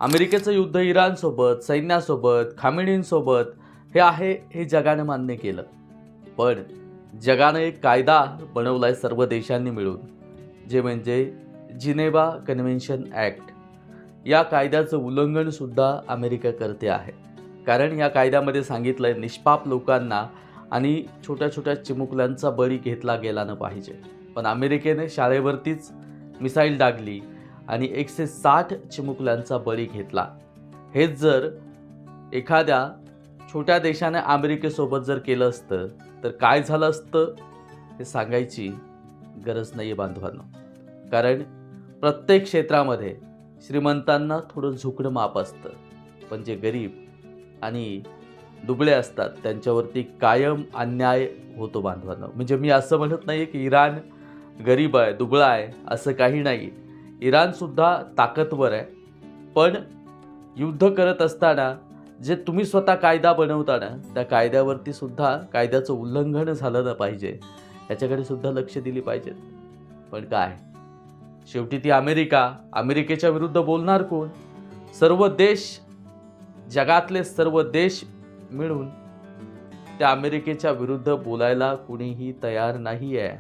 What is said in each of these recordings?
अमेरिकेचं युद्ध इराणसोबत, सैन्यासोबत, खामेनींसोबत हे जगानं मान्य केलं. पण जगानं एक कायदा बनवलाय सर्व देशांनी मिळून, जे म्हणजे जिनेवा कन्व्हेन्शन ॲक्ट. या कायद्याचं उल्लंघन सुद्धा अमेरिका करते आहे. कारण या कायद्यामध्ये सांगितलंय निष्पाप लोकांना आणि छोट्या छोट्या चिमुकल्यांचा बळी घेतला गेला न पाहिजे. पण अमेरिकेने शाळेवरतीच मिसाईल डागली आणि 160 चिमुकल्यांचा बळी घेतला. हेच जर एखाद्या छोट्या देशाने अमेरिकेसोबत जर केलं असतं तर काय झालं असतं हे सांगायची गरज नाही आहे बांधवांनो. कारण प्रत्येक क्षेत्रामध्ये श्रीमंतांना थोडं झुकणं माप असतं, पण जे गरीब आणि दुबळे असतात त्यांच्यावरती कायम अन्याय होतो बांधवांनो. म्हणजे मी असं म्हणत नाही की इराण गरीब आहे, दुबळा आहे, असं काही नाही. इराणसुद्धा ताकदवर आहे, पण युद्ध करत असताना जे तुम्ही स्वतः कायदा बनवताना त्या कायद्यावरती सुद्धा कायद्याचं उल्लंघन झालं न पाहिजे याच्याकडे सुद्धा लक्ष दिली पाहिजेत. पण काय शेवटी ती अमेरिकेच्या विरुद्ध बोलणार कोण? सर्व देश, जगातले सर्व देश मिळून त्या अमेरिकेच्या विरुद्ध बोलायला कुणीही तयार नाही आहे.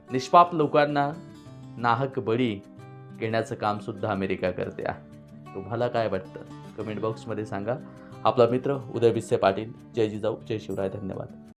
निष्पाप लोकांना नाहक बळी घेण्याचं काम सुद्धा अमेरिका करते आहे. तुम्हाला काय वाटतं कमेंट बॉक्समध्ये सांगा. आपला मित्र उदय विसे पाटील. जय जिजाऊ, जय शिवराय. धन्यवाद.